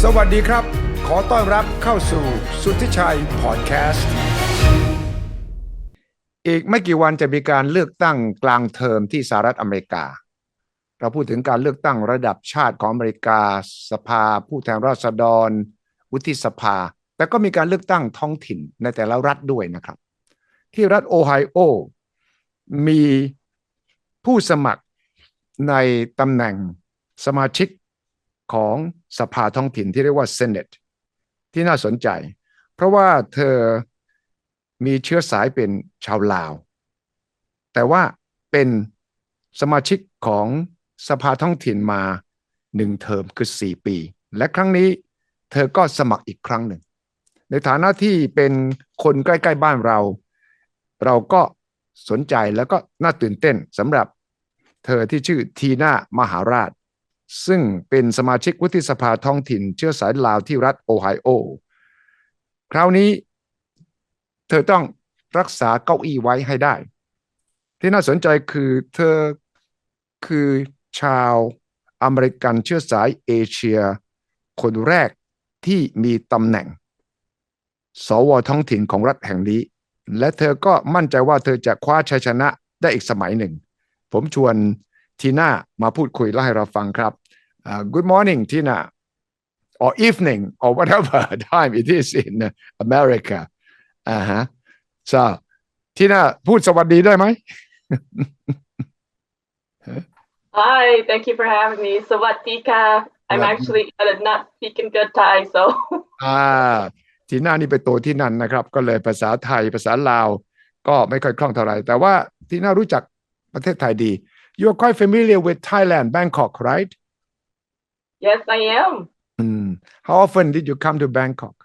สวัสดีครับขอต้อนรับเข้าสู่สุทธิชัยพอดแคสต์อีกไม่กี่วันจะมีการเลือกตั้งกลางเทอมที่สหรัฐอเมริกาเราพูดถึงการเลือกตั้งระดับชาติของอเมริกาสภาผู้แทนราษฎรวุฒิสภาแต่ก็มีการเลือกตั้งท้องถิ่นในแต่ละรัฐด้วยนะครับที่รัฐโอไฮโอมีผู้สมัครในตำแหน่งสมาชิกของสภาท้องถิ่นที่เรียกว่า Senate ที่น่าสนใจเพราะว่าเธอมีเชื้อสายเป็นชาวลาวแต่ว่าเป็นสมาชิกของสภาท้องถิ่นมา1เทอมคือ4ปีและครั้งนี้เธอก็สมัครอีกครั้งหนึ่งในฐานะที่เป็นคนใกล้ๆบ้านเราก็สนใจแล้วก็น่าตื่นเต้นสำหรับเธอที่ชื่อทีน่ามหาราชซึ่งเป็นสมาชิกวุฒิสภาท้องถิ่นเชื้อสายลาวที่รัฐโอไฮโอคราวนี้เธอต้องรักษาเก้าอี้ไว้ให้ได้ที่น่าสนใจคือเธอคือชาวอเมริกันเชื้อสายเอเชียคนแรกที่มีตำแหน่งสวท้องถิ่นของรัฐแห่งนี้และเธอก็มั่นใจว่าเธอจะคว้าชัยชนะได้อีกสมัยหนึ่งผมชวนทีน่ามาพูดคุยและให้เราฟังครับ Good morning Tina or evening or whatever time it is in America so Tina พูดสวัสดีได้ไหม Hi, thank you for having me. Sawadika. I'm actually not speaking good Thai, so. ทีน่านี่ไปโตที่นั่นนะครับก็เลยภาษาไทยภาษาลาวก็ไม่ค่อยคล่องเท่าไหร่แต่ว่าทีน่ารู้จักประเทศไทยดี You're quite familiar with Thailand, Bangkok, right? Yes, I am. How often did you come to Bangkok?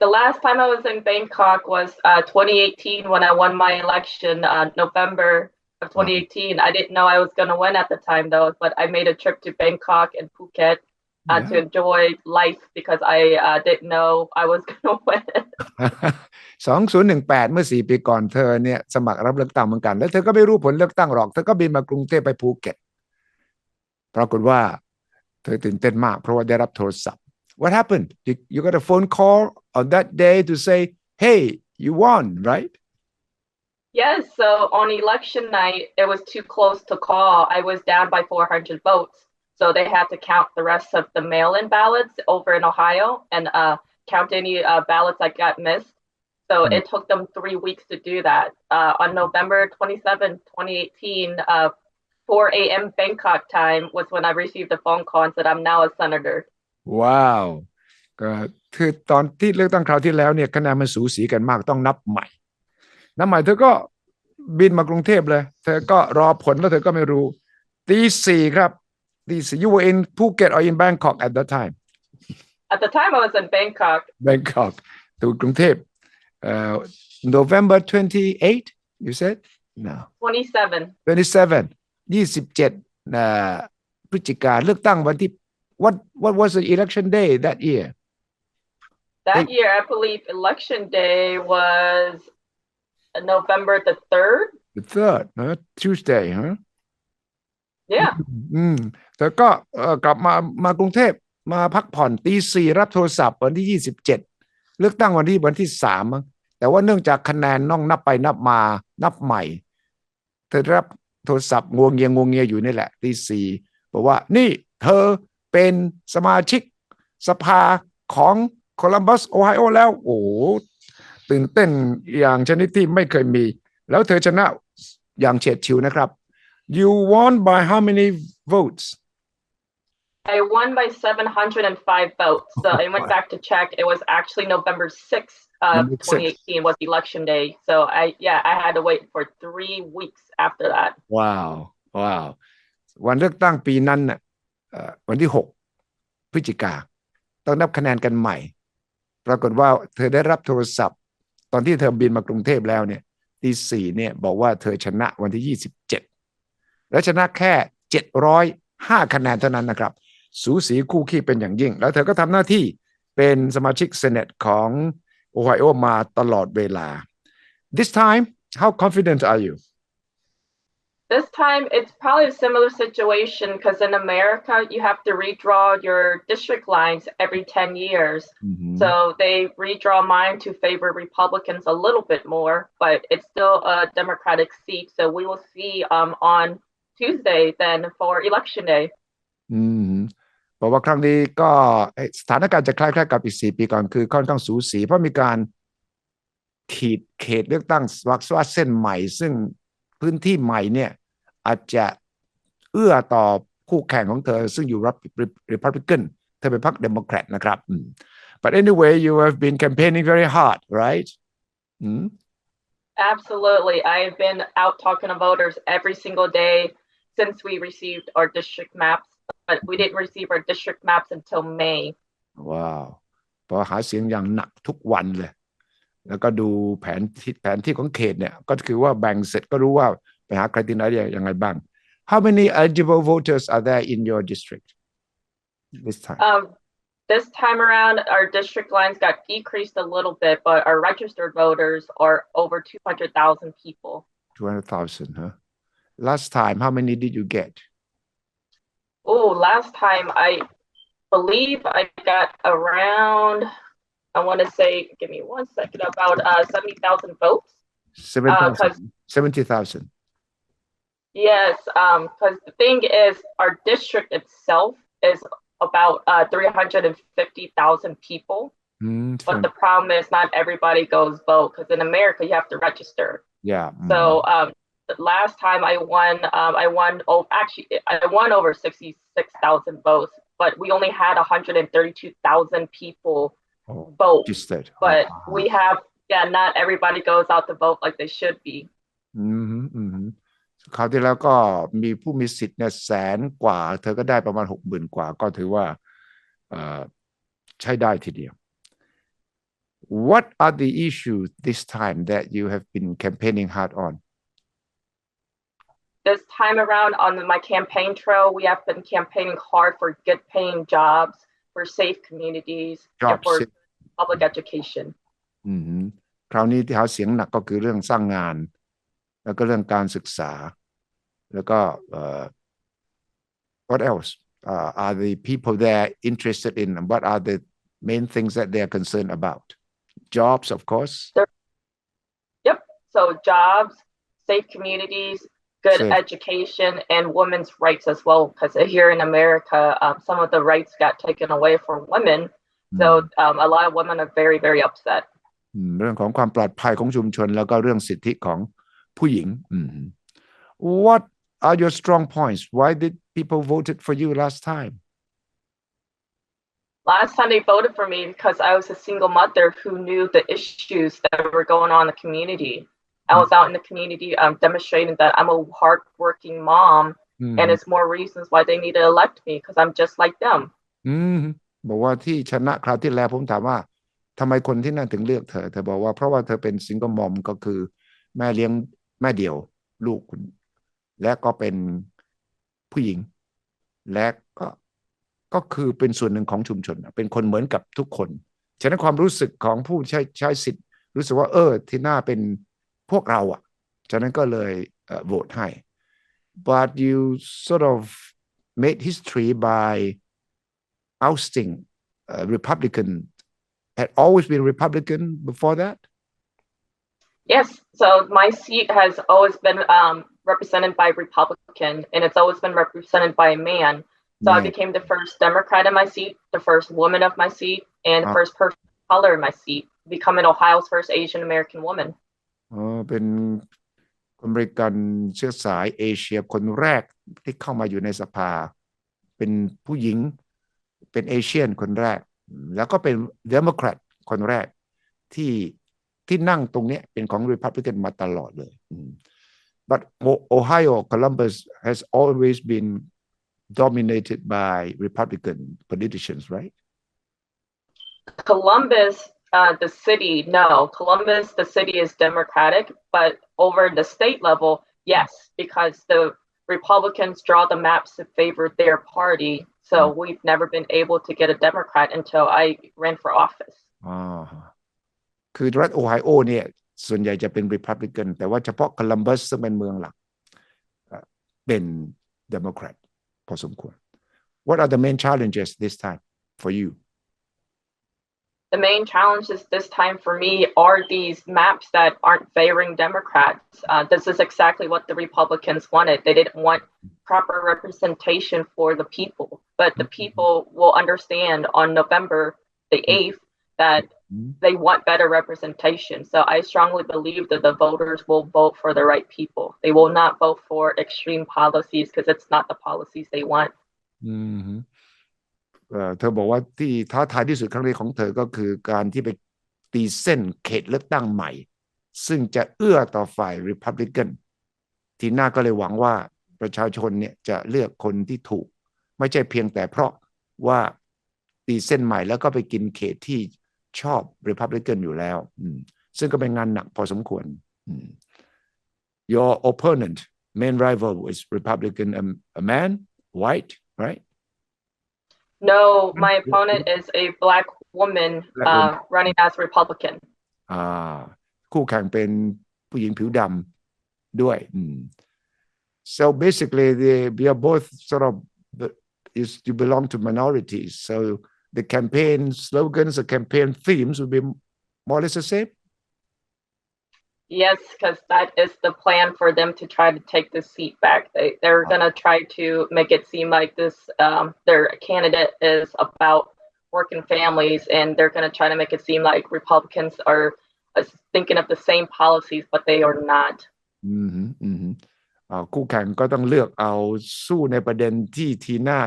The last time I was in Bangkok was 2018 when I won my election, November of 2018. I didn't know I was going to win at the time though, but I made a trip to Bangkok and Phuket to enjoy life because I didn't know I was going to win. 2018 เมื่อ4ปีก่อนเธอเนี่ยสมัครรับเลือกตั้งเหมือนกันแล้วเธอก็ไม่รู้ผลเลือกตั้งหรอกเธอก็บินมากรุงเทพไปภูเก็ตปรากฏว่าเธอตื่นเต้นมากเพราะว่าได้รับโทรศัพท์ What happened? You got a phone call on that day to say, "Hey, you won, right?" Yes, so on election night, it was too close to call. I was down by 400 votes. So they had to count the rest of the mail-in ballots over in Ohio and count any ballots that got missed. So it took them 3 weeks to do that. On November 27, 2018, 4 a.m. Bangkok time was when I received a phone call and said I'm now a senator. Wow. ก็คือตอนที่เลือกตั้งคราวที่แล้วเนี่ยคะแนนมันสูสีกันมากต้องนับใหม่เธอก็บินมากรุงเทพเลยเธอก็รอผลแล้วเธอก็ไม่รู้ตีสี่ครับYou were in Phuket or in Bangkok at that time? At the time, I was in Bangkok. Bangkok ตัวกรุงเทพNovember 28 you said? No. 27 พฤศจิกาเลือกตั้งวันที่ What was the election day that year? That year, I believe election day was November the 3rd. The 3rd, Tuesday, huh? Yeah. แต่ก็กลับมากรุงเทพมาพักผ่อนตีสี่รับโทรศัพท์วันที่27เลือกตั้งวันที่3แต่ว่าเนื่องจากคะแนนน้องนับไปนับมานับใหม่เธอรับโทรศัพท์งวงเงียอยู่นี่แหละตีสี่บอกว่านี่เธอเป็นสมาชิกสภาของโคลัมบัสโอไฮโอแล้วโอ้ตื่นเต้นอย่างชนิดที่ไม่เคยมีแล้วเธอชนะอย่างเฉียดฉิวนะครับYou won by how many votes? I won by 705 votes. So I went back to check. It was actually November 6th, 2018 was election day. So I had to wait for 3 weeks after that. Wow. วันเลือกตั้งปีนั้นน่ะวันที่6พฤศจิกาต้องนับคะแนนกันใหม่ปรากฏว่าเธอได้รับโทรศัพท์ตอนที่เธอบินมากรุงเทพแล้วเนี่ยตี4เนี่ยบอกว่าเธอชนะวันที่27และชนะแค่705คะแนนเท่านั้นนะครับสูสีคู่ขี้เป็นอย่างยิ่งแล้วเธอก็ทำหน้าที่เป็นสมาชิกเซเนตของโอไฮโอมาตลอดเวลา This time how confident are you This time, it's probably a similar situation because in America, you have to redraw your district lines every 10 years. So they redraw mine to favor Republicans a little bit more, but it's still a Democratic seat. So we will see on Tuesday then for Election Day. อืมบอกว่าครั้งนี้ก็สถานการณ์จะคล้ายๆกับอีก4 ปีก่อนคือค่อนข้างสูสีเพราะมีการขีดเขตเลือกตั้งว่าเส้นใหม่ซึ่งพื้นที่ใหม่เนี่ยอาจจะเอื้อต่อคู่แข่งของเธอซึ่งอยู่Republican เธอเป็นพรรคเดโมแครตนะครับBut anyway you have been campaigning very hard right Absolutely. I've been out talking to voters every single day since we received our district maps, but we didn't receive our district maps until May. ว้าวเพราะหาเสียงอย่างหนักทุกวันเลยแล้วก็ดูแผนที่ของเขตเนี่ยก็คือว่าแบ่งเสร็จก็รู้ว่าไปหาใครที่ไหนยังไงบ้าง How many eligible voters are there in your district this time? This time around, our district lines got decreased a little bit, but our registered voters are over 200,000 people. 200,000, huh? Last time, how many did you get? Oh, last time I believe I got around, I want to say, give me 1 second, about 70,000 votes. 70,000. Yes, because the thing is, our district itself is about 350,000 people. But the problem is not everybody goes vote because in America you have to register. Yeah. So last time I won over 66,000 votes, but we only had 132,000 people vote. Registered. But we have, not everybody goes out to vote like they should be. คราวที่แล้วก็มีผู้มีสิทธิ์เนี่ย100,000 กว่าเธอก็ได้ประมาณ 60,000 กว่าก็ถือว่าใช้ได้ทีเดียว What are the issues this time that you have been campaigning hard on? This time around on my campaign trail, we have been campaigning hard for good paying jobs, for safe communities, and for public education. คราวนี้ที่หาเสียงหนักก็คือเรื่องสร้างงานแล้วก็เรื่องการศึกษาแล้วก็ what else are the people there interested in and what are the main things that they are concerned about jobs of course Yep, so jobs, safe communities, good education, and women's rights as well because here in America some of the rights got taken away from women, so a lot of women are very, very upset. เรื่องของความปลอดภัยของชุมชนแล้วก็เรื่องสิทธิของผู้หญิง What are your strong points? Why did people voted for you last time? Last time they voted for me because I was a single mother who knew the issues that were going on in the community. I was out in the community demonstrating that I'm a hardworking mom, and it's more reasons why they need to elect me because I'm just like them. บอกว่าที่ชนะคราวที่แล้วผมถามว่าทำไมคนที่นั่นถึงเลือกเธอบอกว่าเพราะว่าเธอเป็นซิงเกิลมอมก็คือแม่เลี้ยงแม่เดี่ยวลูกคุณและก็เป็นผู้หญิงและก็คือเป็นส่วนหนึ่งของชุมชนเป็นคนเหมือนกับทุกคนฉะนั้นความรู้สึกของผู้ใช้สิทธิ์รู้สึกว่าที่น่าเป็นพวกเราฉะนั้นก็เลยโหวตให้ but you sort of made history by ousting Republican had always been Republican before that Yes, so my seat has always been represented by Republican, and it's always been represented by a man. So I became the first Democrat in my seat, the first woman of my seat, and the first person of color in my seat, becoming Ohio's first Asian American woman. เป็นคนอเมริกันเชื้อสายเอเชียคนแรกที่เข้ามาอยู่ในสภาเป็นผู้หญิงเป็นเอเชียนคนแรกแล้วก็เป็นเดโมแครตคนแรกที่นั่งตรงนี้เป็นของ Republican มาตลอดเลย But Ohio Columbus has always been dominated by Republican politicians, right? Columbus, the city is Democratic, but over the state level, yes, because the Republicans draw the maps to favor their party. So we've never been able to get a Democrat until I ran for office. คือรัฐโอไฮโอเนี่ยส่วนใหญ่จะเป็น Republican แต่ว่าเฉพาะ Columbus ซึ่งเป็นเมืองหลัก เป็น Democrat พอสมควร What are the main challenges this time for you? The main challenges this time for me are these maps that aren't favoring Democrats. This is exactly what the Republicans wanted. They didn't want proper representation for the people, but the people will understand on November the 8th that they want better representation. So I strongly believe that the voters will vote for the right people. They will not vote for extreme policies because it's not the policies they want. เธอบอกว่าที่ท้าทายที่สุดครั้งนี้ของเธอก็คือการที่ไปตีเส้นเขตเลือกตั้งใหม่ซึ่งจะเอื้อต่อฝ่าย Republican ทีน่าก็เลยหวังว่าประชาชนเนี่ยจะเลือกคนที่ถูกไม่ใช่เพียงแต่เพราะว่าตีเส้นใหม่แล้วก็ไปกินเขตที่ชอบ Republican อยู่แล้วซึ่งก็เป็นงานหนักพอสมควรYour opponent main rival is Republican a man white right No, my opponent is a black woman running as Republican. คู่แข่งเป็นผู้หญิงผิวดำด้วย So basically we are both sort of you belong to minorities. So the campaign slogans, the campaign themes would be more or less the same. Yes, because that is the plan for them to try to take the seat back. They're going to try to make it seem like this, their candidate is about working families, and they're going to try to make it seem like Republicans are thinking of the same policies, but they are not. คู่แข่งก็ต้องเลือกเอาสู้ในประเด็นที่ทีน่า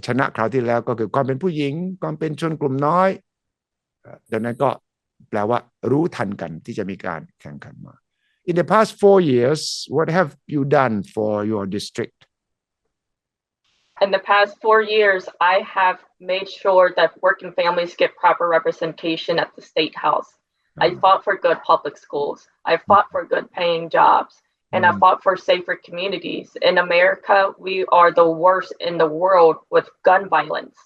ชนะคราวที่แล้วก็คือความเป็นผู้หญิงความเป็นชนกลุ่มน้อยดังนั้นก็แปลว่ารู้ทันกันที่จะมีการแข่งขันมา In the past 4 years what have you done for your district? In the past 4 years I have made sure that working families get proper representation at the state house. I fought for good public schools. I fought for good paying jobs. And I fought for safer communities. In America, we are the worst in the world with gun violence.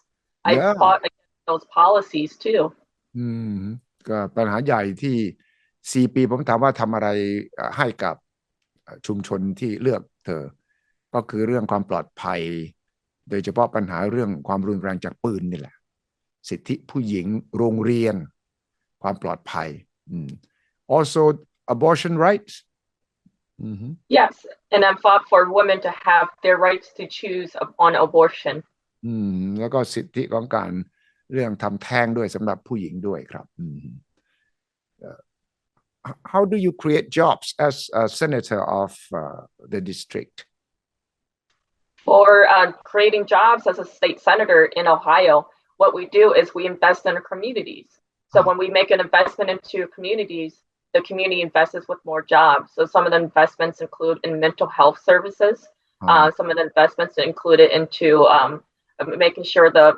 I fought against those policies too. ก็ปัญหาใหญ่ที่4 ปีผมถามว่าทำอะไรให้กับชุมชนที่เลือกเธอก็คือเรื่องความปลอดภัยโดยเฉพาะปัญหาเรื่องความรุนแรงจากปืนนี่แหละสิทธิผู้หญิงโรงเรียนความปลอดภัยAlso abortion rights Yes, and I fought for women to have their rights to choose on abortion. แล้วก็สิทธิของการเรื่องทำแท้งด้วยสำหรับผู้หญิงด้วยครับ How do you create jobs as a senator of the district? For creating jobs as a state senator in Ohio, what we do is we invest in our communities. So when we make an investment into communities, the community invests with more jobs. So some of the investments include in mental health services. Some of the investments included into making sure the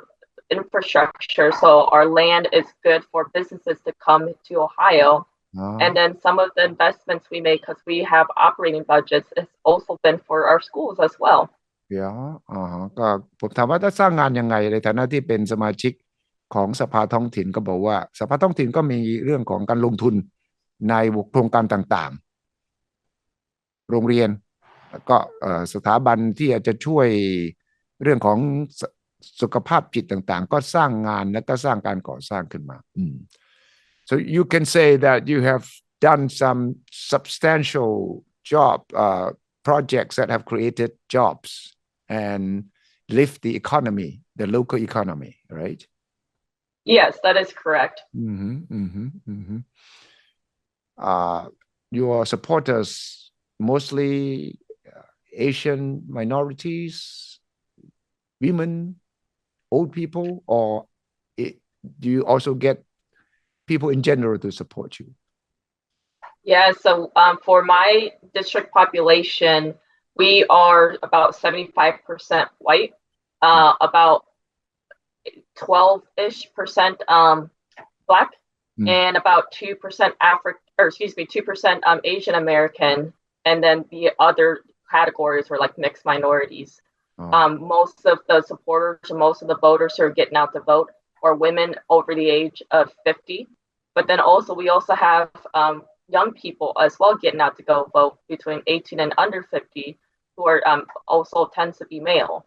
infrastructure, so our land is good for businesses to come to Ohio. And then some of the investments we make, because we have operating budgets, has also been for our schools as well. Yeah. ก็ผมถามว่าถ้าสร้างงานยังไงในฐานะที่เป็นสมาชิกของสภาท้องถิ่นก็บอกว่าสภาท้องถิ่นก็มีเรื่องของการลงทุนในโครงการต่างๆโรงเรียนก็สถาบันที่อาจจะช่วยเรื่องของสุขภาพจิตต่างๆก็สร้างงานและก็สร้างการก่อสร้างขึ้นมา So you can say that you have done some substantial job projects that have created jobs and lift the economy, the local economy, right? Yes, that is correct. Your supporters mostly Asian minorities, women, old people, or do you also get people in general to support you? Yeah, so for my district population, we are about 75% white, about 12-ish% Black, and about 2% 2% Asian American, and then the other categories were like mixed minorities. Most of the supporters and most of the voters who are getting out to vote are women over the age of 50. But then also we also have young people as well getting out to go vote between 18 and under 50. who are also tends to be male.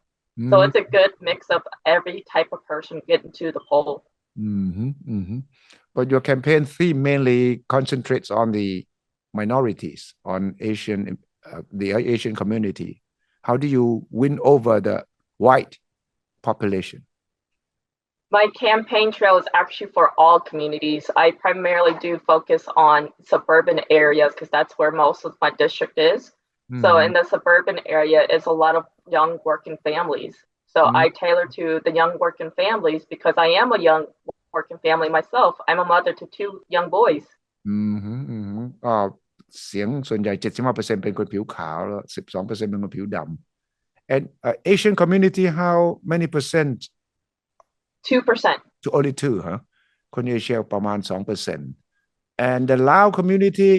So it's a good mix of every type of person getting to the poll. But your campaign theme mainly concentrates on the minorities, on the Asian community. How do you win over the white population? My campaign trail is actually for all communities. I primarily do focus on suburban areas because that's where most of my district is. So in the suburban area is a lot of young working families. So I tailor to the young working families because I am a young working family myself. I'm a mother to 2 young boys. ก็เสียงส่วนใหญ่ 75% เป็นคนผิวขาวแล้ว 12% เป็นคนผิวดำ And Asian community how many percent? 2%. To only 2 huh? คนเอเชียประมาณ 2%. And the Lao community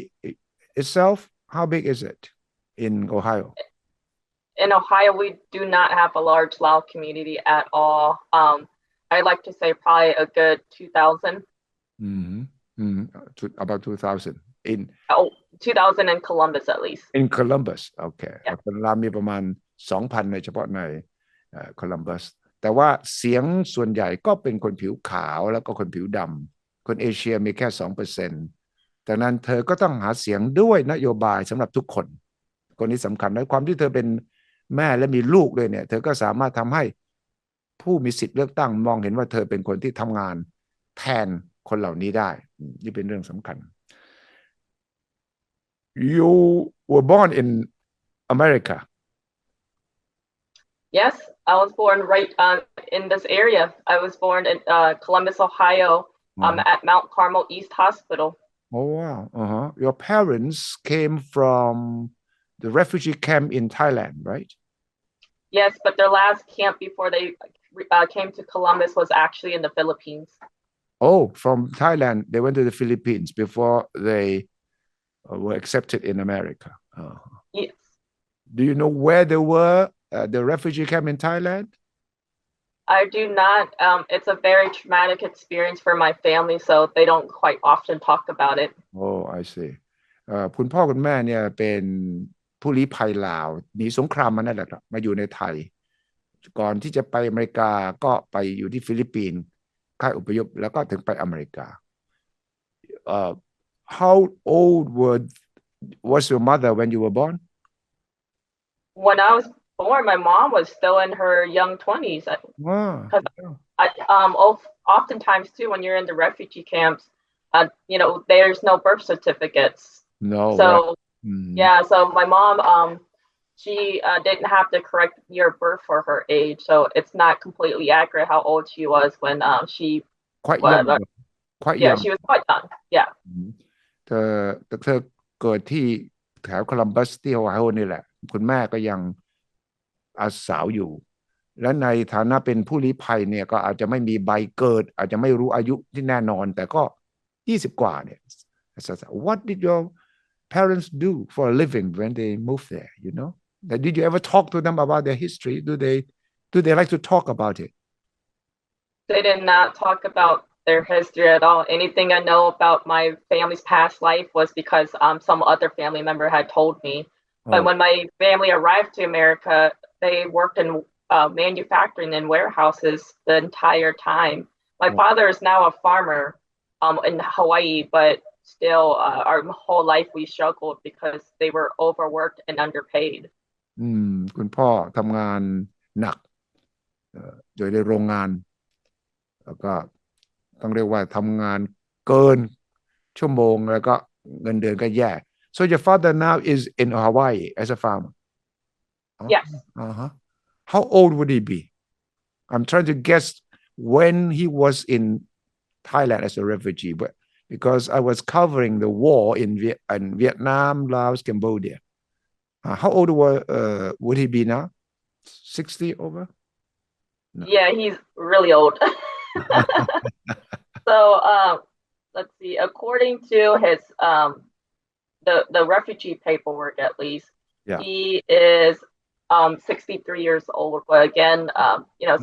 itself, how big is it in Ohio? In Ohio, we do not have a large Lao community at all. I'd like to say probably a good 2,000. About 2,000 in 2,000 in Columbus at least. In Columbus, okay. คนลาวมีประมาณ 2,000 ในเฉพาะใน Columbus แต่ว่าเสียงส่วนใหญ่ก็เป็นคนผิวขาวแล้วก็คนผิวดำคนเอเชียมีแค่ 2% ดังนั้นเธอก็ต้องหาเสียงด้วยนโยบายสำหรับทุกคนคนนี้สำคัญและความที่เธอเป็นแม่และมีลูกด้วยเนี่ยเธอก็สามารถทำให้ผู้มีสิทธิ์เลือกตั้งมองเห็นว่าเธอเป็นคนที่ทำงานแทนคนเหล่านี้ได้นี่เป็นเรื่องสำคัญ You were born in America. Yes, I was born right in this area. I was born in Columbus, Ohio, at Mount Carmel East Hospital. Oh wow. Your parents came from the refugee camp in Thailand, right? Yes, but their last camp before they came to Columbus was actually in the Philippines. Oh, from Thailand, they went to the Philippines before they were accepted in America. Yes. Do you know where they were, the refugee camp in Thailand? I do not. It's a very traumatic experience for my family, so they don't quite often talk about it. Oh, I see. คุณพ่อคุณแม่เนี่ยเป็นผู้ลี้ภัยลาวหนีสงครามมานั่นแหละครับมาอยู่ในไทยก่อนที่จะไปอเมริกาก็ไปอยู่ที่ฟิลิปปินส์ค่ายอพยพแล้วก็ถึงไปอเมริกา How old was your mother when you were born? When I was born, my mom was still in her young 20s. Because oftentimes too, when you're in the refugee camps, there's no birth certificates. No. So yeah, so my mom, she didn't have the correct year of birth for her age, so it's not completely accurate how old she was when she quite young. Quite yeah, young. she was quite young. Yeah. เธอเกิดที่แถวโคลัมบัสที่โอไฮโอนี่แหละคุณแม่ก็ยังอาสาวอยู่และในฐานะเป็นผู้ลี้ภัยเนี่ยก็อาจจะไม่มีใบเกิดอาจจะไม่รู้อายุที่แน่นอนแต่ก็20กว่าเนี่ย What did your parents do for a living when they moved there, you know? Did you ever talk to them about their history? Do they like to talk about it? They did not talk about their history at all. Anything I know about my family's past life was because some other family member had told me. But when my family arrived to America, they worked in manufacturing and warehouses the entire time. My father is now a farmer in Hawaii, but still our whole life we struggled because they were overworked and underpaid. คุณพ่อทำงานหนักโดยในโรงงานแล้วก็ต้องเรียกว่าทำงานเกินชั่วโมงแล้วก็เงินเดือนก็แย่ So your father now is in Hawaii as a farmer? Yes. How old would he be? I'm trying to guess when he was in Thailand as a refugee, but because I was covering the war in Vietnam, Laos, Cambodia. How old would he be now? 60 over? No. Yeah, he's really old. So let's see. According to his the refugee paperwork, at least, he is 63 years old. But again,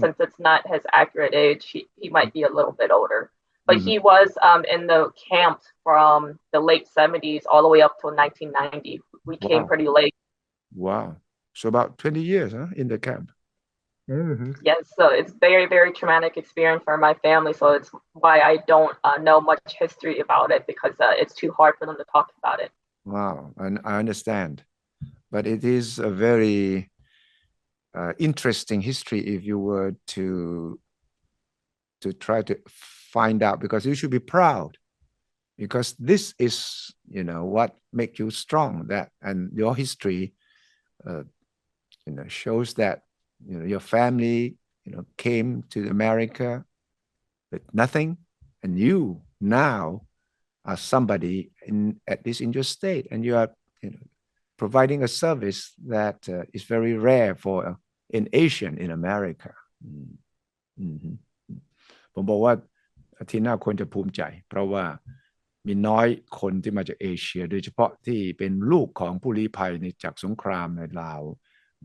since it's not his accurate age, he might be a little bit older. But he was in the camps from the late 70s all the way up till 1990. We came pretty late. Wow. So about 20 years, huh, in the camp. Mm-hmm. Yes, so it's very, very traumatic experience for my family. So it's why I don't know much history about it because it's too hard for them to talk about it. Wow, and I understand. But it is a very interesting history if you were to try to find out, because you should be proud, because this is, what makes you strong. That and your history, shows that your family, came to America with nothing, and you now are somebody at least in your state, and you are, providing a service that is very rare for an Asian in America. Mm-hmm. ผมบอกว่าทีน่าควรจะภูมิใจเพราะว่ามีน้อยคนที่มาจากเอเชียโดยเฉพาะที่เป็นลูกของผู้ลี้ภัยในจากสงครามในลาว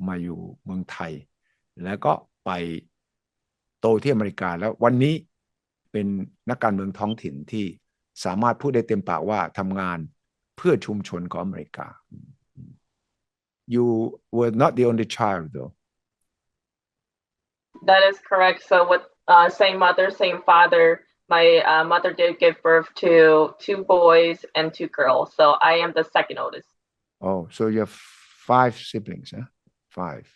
มาอยู่เมืองไทยแล้วก็ไปโตที่อเมริกาแล้ววันนี้เป็นนักการเมืองท้องถิ่นที่สามารถพูดได้เต็มปากว่าทำงานเพื่อชุมชนของอเมริกา You were not the only child though. That is correct. So with same mother, same father, my mother did give birth to 2 boys and 2 girls. So I am the second oldest. Oh, so you have 5 siblings, huh? 5.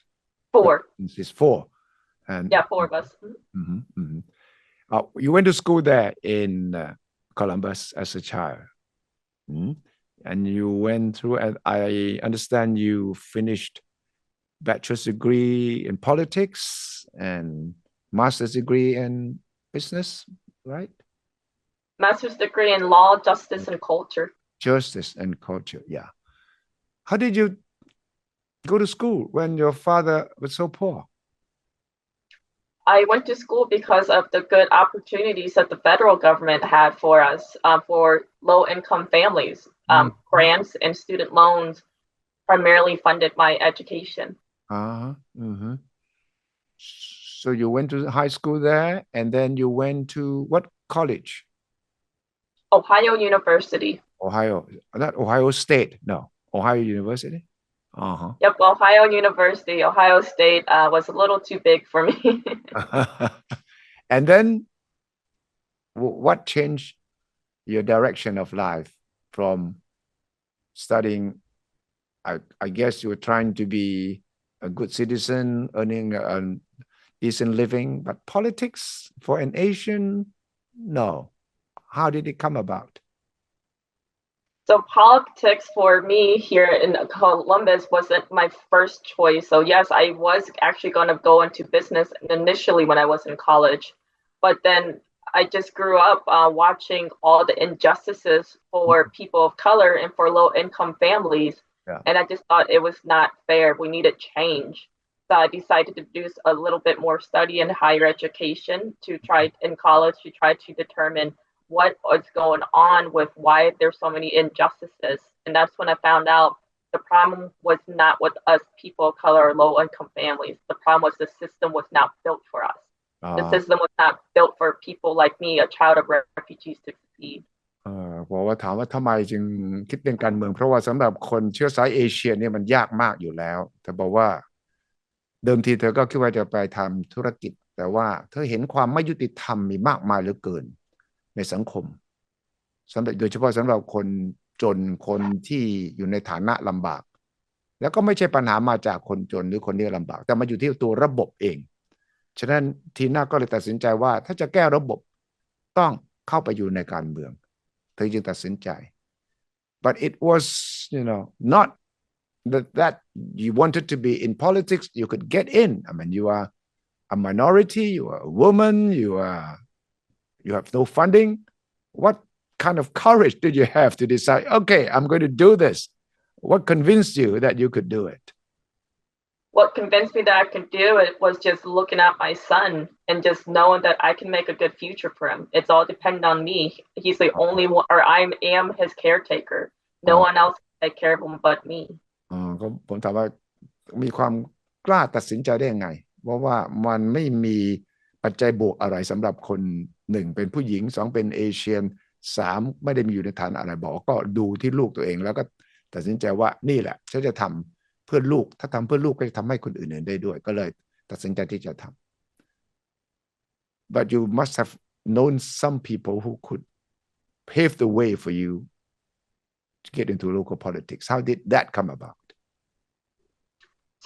4. This is 4. And yeah, 4 of us. Mm-hmm, mm-hmm. You went to school there in Columbus as a child. Mm-hmm. And you went through, and I understand you finished bachelor's degree in politics and master's degree in business, right? Master's degree in law, justice, and culture. Justice and culture, yeah. How did you go to school when your father was so poor? I went to school because of the good opportunities that the federal government had for us, for low-income families. Grants and student loans primarily funded my education. Mm-hmm. So you went to high school there, and then you went to what college? Ohio University. Ohio, not Ohio State, no, Ohio University. Yep, Ohio University. Ohio State was a little too big for me. And then what changed your direction of life from studying? I guess you were trying to be a good citizen, earning a decent living, but politics for an Asian, no. How did it come about? So politics for me here in Columbus wasn't my first choice. So yes, I was actually going to go into business initially when I was in college, but then I just grew up watching all the injustices for people of color and for low-income families. Yeah. And I just thought it was not fair. We needed change. So I decided to do a little bit more study in higher education to try in college to try to determine what was going on with why there's so many injustices. And that's when I found out the problem was not with us people of color or low-income families. The problem was the system was not built for us. The system was not built for people like me, a child of refugees, to succeed. บอกว่าถามว่าทำไมจึงคิดเรื่องการเมืองเพราะว่าสำหรับคนเชื้อสายเอเชียเนี่ยมันยากมากอยู่แล้วแต่บอกว่าเดิมทีเธอก็คิดว่าจะไปทำธุรกิจแต่ว่าเธอเห็นความไม่ยุติธรรมมีมากมายเหลือเกินในสังคมสำหรับโดยเฉพาะสำหรับคนจนคนที่อยู่ในฐานะลำบากแล้วก็ไม่ใช่ปัญหามาจากคนจนหรือคนที่ลำบากแต่มาอยู่ที่ตัวระบบเองฉะนั้นทีน่าก็เลยตัดสินใจว่าถ้าจะแก้ระบบต้องเข้าไปอยู่ในการเมืองเธอจึงตัดสินใจ but it was not that you wanted to be in politics you could get in. I mean you are a minority, you are a woman, you have no funding. What kind of courage did you have to decide, okay, I'm going to do this? What convinced you that you could do it? What convinced me that I could do it was just looking at my son and just knowing that I can make a good future for him. It's all dependent on me. He's the only one, or I am his caretaker. No one else can take care of him but me. ก็ผมถามว่ามีความกล้าตัดสินใจได้ยังไงเพราะว่ามันไม่มีปัจจัยบวกอะไรสำหรับคน1เป็นผู้หญิง2เป็นเอเชียน3ไม่ได้มีอยู่ในฐานะอะไรบอกก็ดูที่ลูกตัวเองแล้วก็ตัดสินใจว่านี่แหละฉันจะท เพื่อลูกถ้าทำเพื่อลูกก็จะทำให้คนอื่นได้ด้วยก็เลยตัดสินใจที่จะทำ but you must have known some people who could pave the way for you to get into local politics. How did that come about?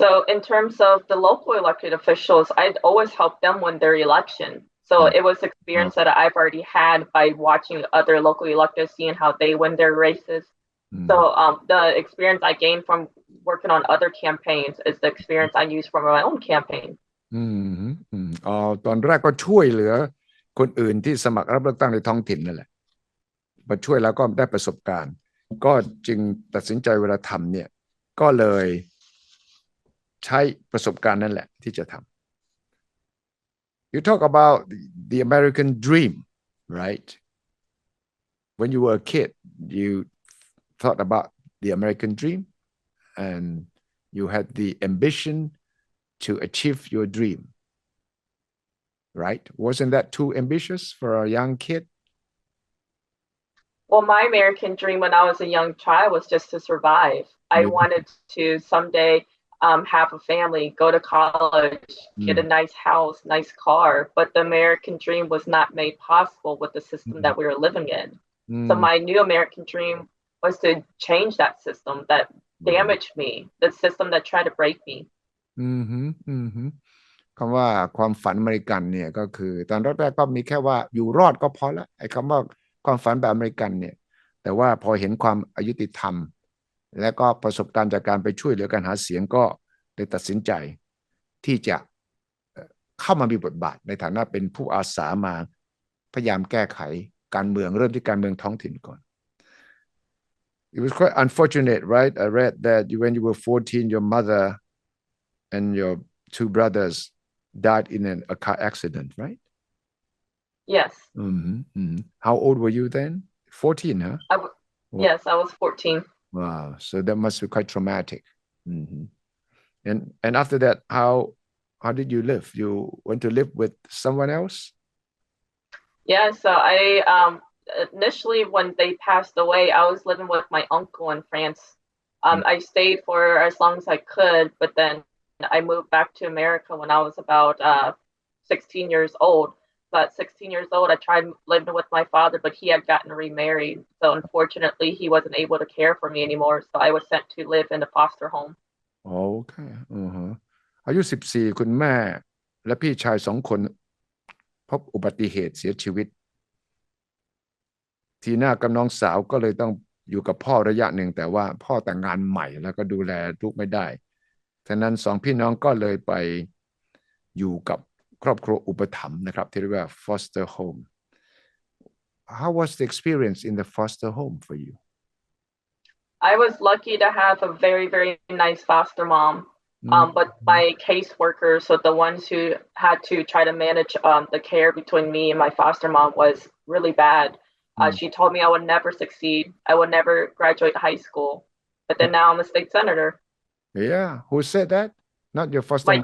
So in terms of the local elected officials, I'd always help them win their election. So it was experience that I've already had by watching other local electeds, seeing how they win their races. So the experience I gained from working on other campaigns is the experience I use from my own campaign. ตอนแรกก็ช่วยเหลือคนอื่นที่สมัครรับเลือกตั้งในท้องถิ่นนั่นแหละมาช่วยแล้วก็ได้ประสบการณ์ก็จึงตัดสินใจเวลาทำเนี่ยก็เลยใช้ประสบการณ์นั่นแหละที่จะทำ You talk about the American dream, right? When you were a kid, you thought about the American dream and you had the ambition to achieve your dream, right? Wasn't that too ambitious for a young kid? Well, my American dream when I was a young child was just to survive. I wanted to someday have a family, go to college, get a nice house, nice car. But the American dream was not made possible with the system that we were living in. So my new American dream was to change that system that damaged me, the system that tried to break me. คำว่าความฝันอเมริกันเนี่ยก็คือตอนแรกๆก็มีแค่ว่าอยู่รอดก็พอละไอ้คำว่าความฝันแบบอเมริกันเนี่ยแต่ว่าพอเห็นความอายุติธรรมและก็ประสบการณ์จากการไปช่วยเหลือการหาเสียงก็ได้ตัดสินใจที่จะเข้ามามีบทบาทในฐานะเป็นผู้อาสามาพยายามแก้ไขการเมืองเริ่มที่การเมืองท้องถิ่นก่อน It was quite unfortunate, right? I read that when you were 14, your mother and your two brothers died in a car accident, right? Yes. How old were you then? 14, huh? Yes, I was 14. Wow. So that must be quite traumatic. And after that, how did you live? You went to live with someone else? Yeah, so I initially when they passed away, I was living with my uncle in France. I stayed for as long as I could, but then I moved back to America when I was about 16 years old. So at 16 years old, I tried living with my father, but he had gotten remarried. So unfortunately, he wasn't able to care for me anymore. So I was sent to live in a foster home. โอเคอายุ14คุณแม่และพี่ชาย2คนพบอุบัติเหตุเสียชีวิตทีน่ากับน้องสาวก็เลยต้องอยู่กับพ่อระยะหนึ่งแต่ว่าพ่อแต่งงานใหม่แล้วก็ดูแลลูกไม่ได้ฉะนั้น2พี่น้องก็เลยไปอยู่กับครอบครัวอุปถัมภ์นะครับที่เรียกว่า foster home. How was the experience in the foster home for you? I was lucky to have a very, very nice foster mom. But my caseworker, so the ones who had to try to manage the care between me and my foster mom was really bad. She told me I would never succeed. I would never graduate high school. But then now I'm a state senator. Yeah, who said that? Not your foster mom.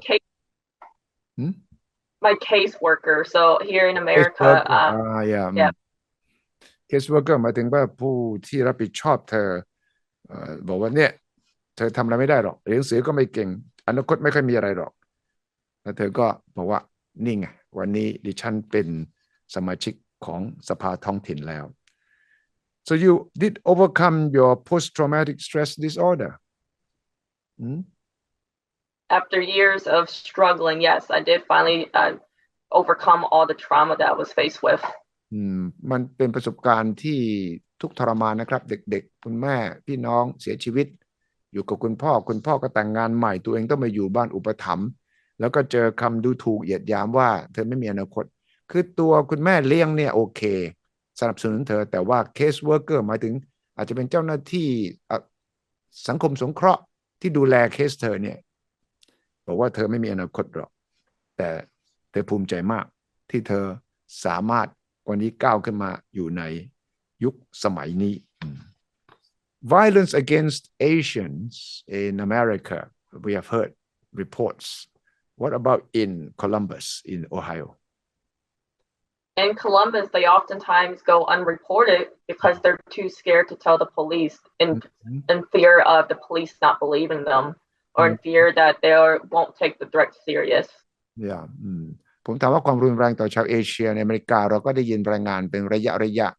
My caseworker. So here in America, yeah. Caseworker หมายถึงว่าผู้ที่รับผิดชอบเธอบอกว่าเนี่ยเธอทำอะไรไม่ได้หรอกเรียนหนังสือก็ไม่เก่งอนาคตไม่ค่อยมีอะไรหรอกแล้วเธอก็บอกว่านี่ไงวันนี้ดิฉันเป็นสมาชิกของสภาท้องถิ่นแล้ว So you did overcome your post-traumatic stress disorder. After years of struggling, yes, I did finally overcome all the trauma that I was faced with. มันเป็นประสบการณ์ที่ทุกข์ทรมานนะครับเด็กๆคุณแม่พี่น้องเสียชีวิตอยู่กับคุณพ่อก็แต่งงานใหม่ตัวเองต้องมาอยู่บ้านอุปถัมภ์แล้วก็เจอคำดูถูกเหยียดหยามว่าเธอไม่มีอนาคตคือตัวคุณแม่เลี้ยงเนี่ยโอเคสนับสนุนเธอแต่ว่าเคสเวิร์กเกอร์หมายถึงอาจจะเป็นเจ้าหน้าที่สังคมสงเคราะห์ที่ดูแลเคสเธอเนี่ยบอกว่าเธอไม่มีอนาคตหรอกแต่เธอภูมิใจมากที่เธอสามารถวันนี้ก้าวขึ้นมาอยู่ในยุคสมัยนี้ Violence against Asians in America we have heard reports. What about in Columbus in Ohio? In Columbus, they oftentimes go unreported because they're too scared to tell the police in fear of the police not believing them or in fear that they won't take the threat serious. yeah ผมถามว่าความรุนแรงต่อชาวเอเชียในอเมริกาเราก็ได้ยินรายงานเป็นระยะ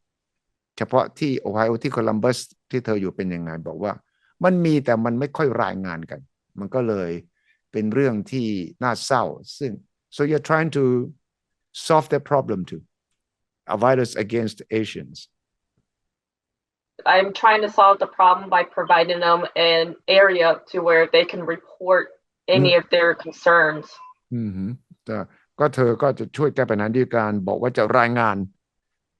เฉพาะที่โอไฮโอที่โคลัมบัสที่เธออยู่เป็นยังไงบอกว่ามันมีแต่มันไม่ค่อยรายงานกันมันก็เลยเป็นเรื่องที่น่าเศร้าซึ่ง so you're trying to solve that problem too a violence against Asians I'm trying to solve the problem by providing them an area to where they can report any of their concerns. ก็เธอก็จะช่วยแก้ปัญหาด้วยการบอกว่าจะรายงาน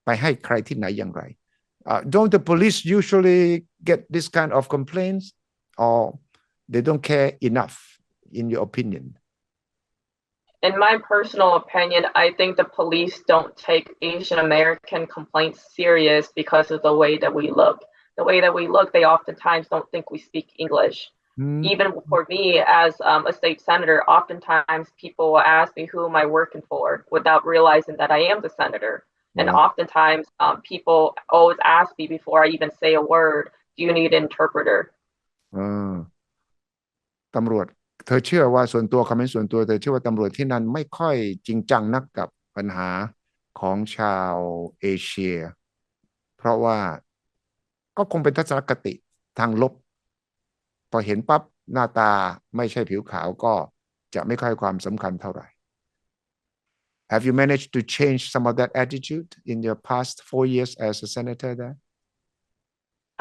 ไปให้ใครที่ไหนอย่างไร Don't the police usually get this kind of complaints or they don't care enough in your opinion? In my personal opinion, I think the police don't take Asian American complaints serious because of the way that we look. The way that we look, they oftentimes don't think we speak English. Even for me as a state senator, oftentimes people will ask me who am I working for without realizing that I am the senator. And oftentimes people always ask me before I even say a word, do you need an interpreter? ตำรวจเธอเชื่อว่าส่วนตัวคอมเมนต์ส่วนตัวเธอเชื่อว่าตำรวจที่นั่นไม่ค่อยจริงจังนักกับปัญหาของชาวเอเชียเพราะว่าก็คงเป็นทัศนคติทางลบพอเห็นปั๊บหน้าตาไม่ใช่ผิวขาวก็จะไม่ค่อยความสำคัญเท่าไหร่ Have you managed to change some of that attitude in your past 4 years as a senator there?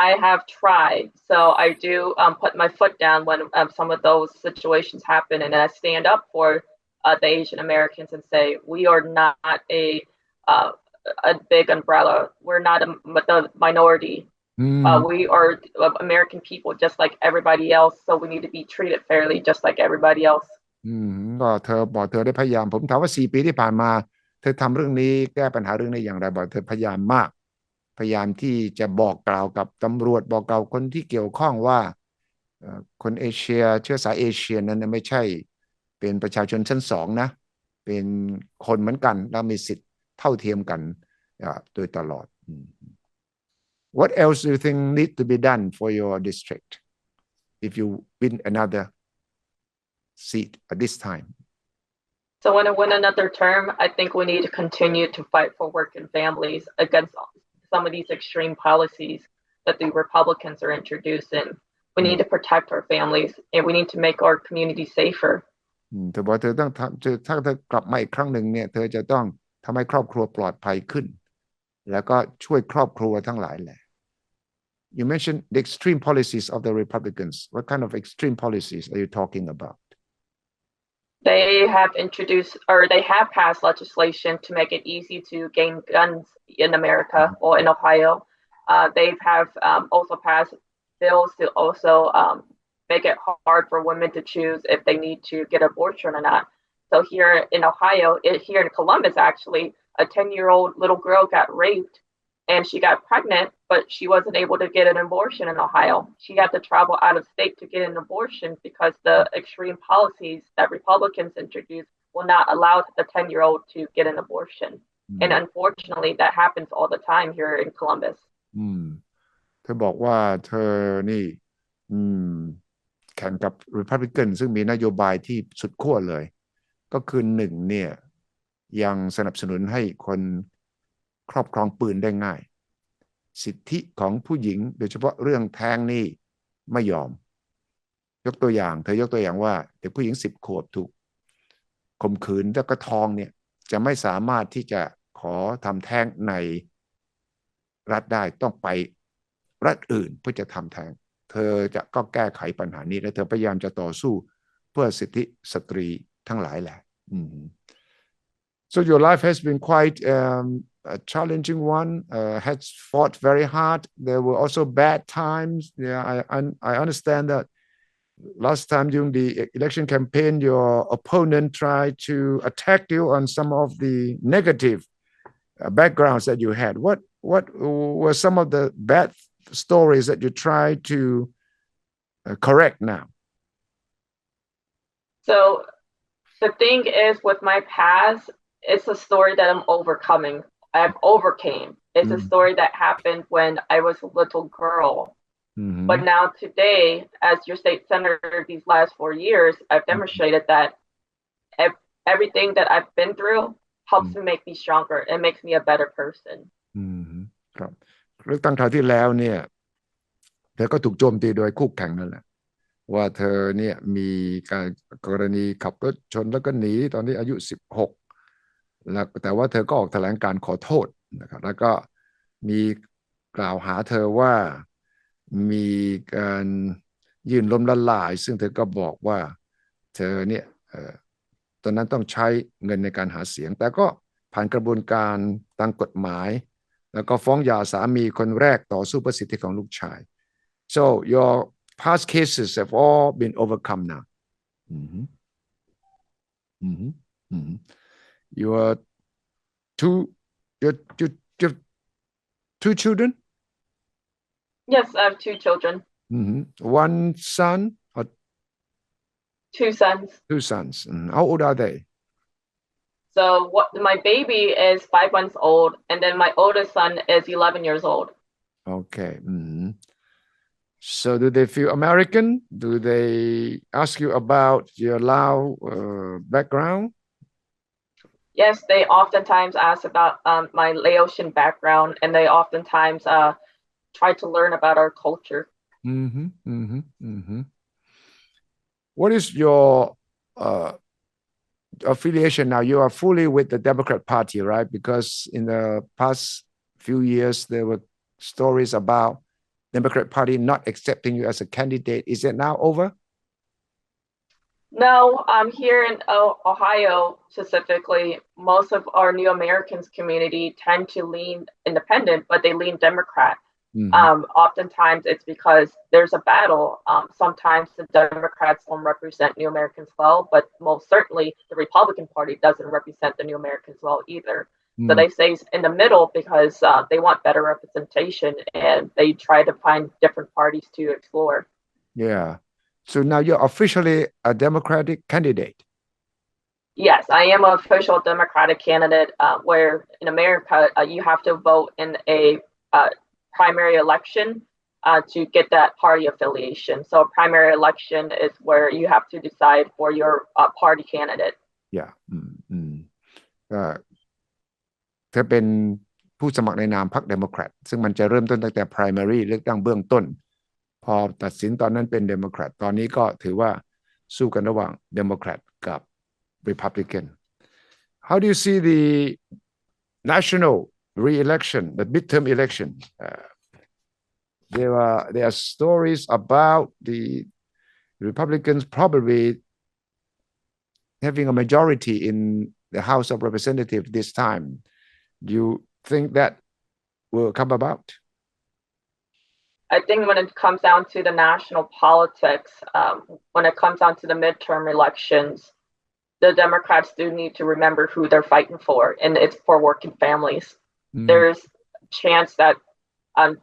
I have tried. So I do put my foot down when some of those situations happen, and I stand up for the Asian Americans and say, we are not a big umbrella. We're not the minority. We are American people just like everybody else, so we need to be treated fairly just like everybody else. ก็เธอบอกเธอได้พยายามผมถามว่า4 ปีที่ผ่านมาเธอทำเรื่องนี้แก้ปัญหาเรื่องนี้อย่างไรบอกเธอพยายามมากพยายามที่จะบอกกล่าวกับตำรวจบอกกล่าวคนที่เกี่ยวข้องว่าคนเอเชียเชื้อสายเอเชียนั้นไม่ใช่เป็นประชาชนชั้น2นะเป็นคนเหมือนกันและมีสิทธิ์เท่าเทียมกันโดยตลอด What else do you think need to be done for your district if you win another seat at this time? So when I win another term, I think we need to continue to fight for working families against some of these extreme policies that the Republicans are introducing. We need to protect our families and we need to make our community safer. เธอบอกเธอต้องทำถ้าเธอกลับมาอีกครั้งหนึ่งเนี่ยเธอจะต้องทำให้ครอบครัวปลอดภัยขึ้นแล้วก็ช่วยครอบครัวทั้งหลายแหละ You mentioned the extreme policies of the Republicans. What kind of extreme policies are you talking about? They have introduced or they have passed legislation to make it easy to gain guns in America or in Ohio. They have also passed bills to also make it hard for women to choose if they need to get abortion or not. So here in Ohio, here in Columbus, actually, a 10-year-old little girl got raped and she got pregnant, but she wasn't able to get an abortion in Ohio. She had to travel out of state to get an abortion because the extreme policies that Republicans introduced will not allow the 10-year-old to get an abortion. And unfortunately, that happens all the time here in Columbus. เธอบอกว่าเธอนี่แข่งกับ Republican ซึ่งมีนโยบายที่สุดขั้วเลยก็คือ1เนี่ยยังสนับสนุนให้คนครอบครองปืนได้ง่ายสิทธิของผู้หญิงโดยเฉพาะเรื่องแท้งนี่ไม่ยอมยกตัวอย่างเธอยกตัวอย่างว่าเด็กผู้หญิง10 ขวบถูกข่มขืนแล้วก็ท้องเนี่ยจะไม่สามารถที่จะขอทำแท้งในรัฐได้ต้องไปรัฐอื่นเพื่อจะทำแท้งเธอจะก็แก้ไขปัญหานี้และเธอพยายามจะต่อสู้เพื่อสิทธิสตรีทั้งหลายแหละ So your life has been quite a challenging one. Has fought very hard. There were also bad times. Yeah, I understand that. Last time during the election campaign, your opponent tried to attack you on some of the negative backgrounds that you had. What were some of the bad stories that you tried to correct now? So the thing is with my past, it's a story that I'm overcoming. I've overcame. It's a story that happened when I was a little girl. But now today, as your state senator these last 4 years, I've demonstrated that everything that I've been through helps me make me stronger and makes me a better person. ครับเลือกตั้งคราวที่แล้วเนี่ยเธอก็ถูกโจมตีโดยคู่แข่งนั่นแหละว่าเธอเนี่ยมีการกรณีขับรถชนแล้วก็หนีตอนนี้อายุ16แล้วแต่ว่าเธอก็ออกแถลงการขอโทษนะครับแล้วก็มีกล่าวหาเธอว่ามีการยื่นล้มละลายซึ่งเธอก็บอกว่าเธอเนี่ยตอนนั้นต้องใช้เงินในการหาเสียงแต่ก็ผ่านกระบวนการตามกฎหมายแล้วก็ฟ้องหย่าสามีคนแรกต่อสู้เพื่อสิทธิของลูกชาย so your past cases have all been overcome now. Your two children? Yes, I have 2 children. One son or 2 sons. 2 sons. How old are they? So my baby is 5 months old, and then my oldest son is 11 years old. Okay. So do they feel American? Do they ask you about your Lao background? Yes, they oftentimes ask about my Laotian background, and they oftentimes try to learn about our culture. What is your affiliation now? You are fully with the Democrat Party, right? Because in the past few years, there were stories about Democrat Party not accepting you as a candidate. Is it now over? No, here in Ohio specifically, most of our New Americans community tend to lean independent, but they lean Democrat. Oftentimes it's because there's a battle. Sometimes the Democrats don't represent New Americans well, but most certainly the Republican Party doesn't represent the New Americans well either. So they stay in the middle because they want better representation, and they try to find different parties to explore. Yeah. So now you're officially a Democratic candidate. Yes, I am an official Democratic candidate where in America, you have to vote in a primary election to get that party affiliation. So a primary election is where you have to decide for your party candidate. Yeah. เธอเป็นผู้สมัครในนามพรรคเดโมแครตซึ่งมันจะเริ่มต้นตั้งแต่ primary เลือกตั้งเบื้องต้นพอตัดสินตอนนั้นเป็นเดโมแครตตอนนี้ก็ถือว่าสู้กันระหว่างเดโมแครตกับ Republican. How do you see the national re-election, the midterm election? There are stories about the Republicans probably having a majority in the House of Representatives this time. Do you think that will come about? I think when it comes down to the national politics, when it comes down to the midterm elections, the Democrats do need to remember who they're fighting for, and it's for working families. There's a chance that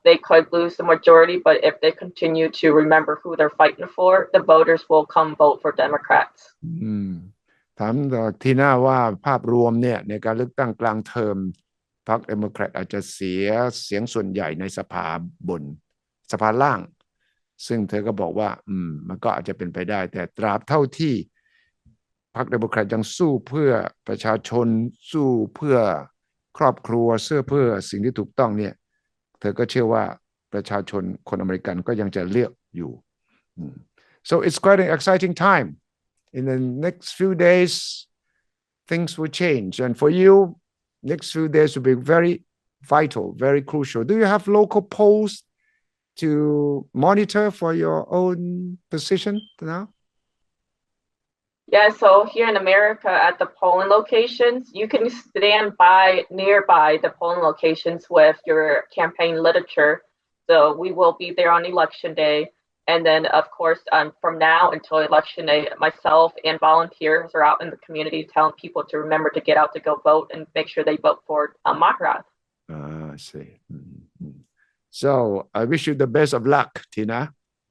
they could lose the majority, but if they continue to remember who they're fighting for, the voters will come vote for Democrats. ถามทีน่าว่าภาพรวมเนี่ยในการเลือกตั้งกลางเทอมพรรคเดโมแครตอาจจะเสียเสียงส่วนใหญ่ในสภาบนสภาล่างซึ่งเธอก็บอกว่ามันก็อาจจะเป็นไปได้แต่ตราบเท่าที่พรรคเดโมแครตยังสู้เพื่อประชาชนสู้เพื่อครอบครัวเพื่อสิ่งที่ถูกต้องเนี่ยเธอก็เชื่อว่าประชาชนคนอเมริกันก็ยังจะเลือกอยู่ so it's quite an exciting time in the next few days things will change and for you next few days will be very vital very crucial do you have local polls to monitor for your own position now? Yeah, so here in America at the polling locations, you can stand nearby the polling locations with your campaign literature. So we will be there on election day. And then, of course, from now until election day, myself and volunteers are out in the community telling people to remember to get out to go vote and make sure they vote for Maharaj. I see. So I wish you the best of luck, Tina,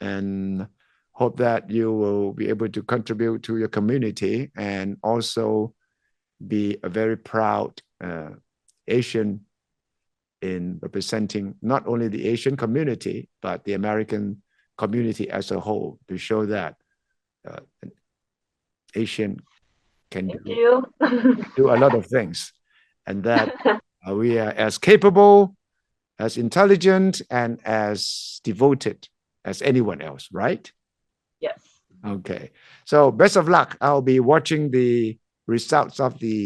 and hope that you will be able to contribute to your community and also be a very proud in representing not only the Asian community but the American community as a whole to show that an Asian can do a lot of things and that we are as capable, as intelligent, and as devoted as anyone else, right? Yes. Okay. So best of luck. I'll be watching the results of the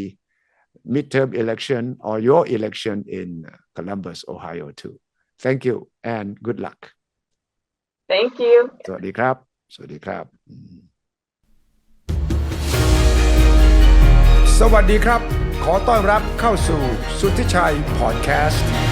midterm election or your election in Columbus, Ohio too. Thank you and good luck. Thank you. สวัสดีครับ สวัสดีครับ สวัสดีครับ ขอต้อนรับเข้าสู่สุทธิชัย Podcast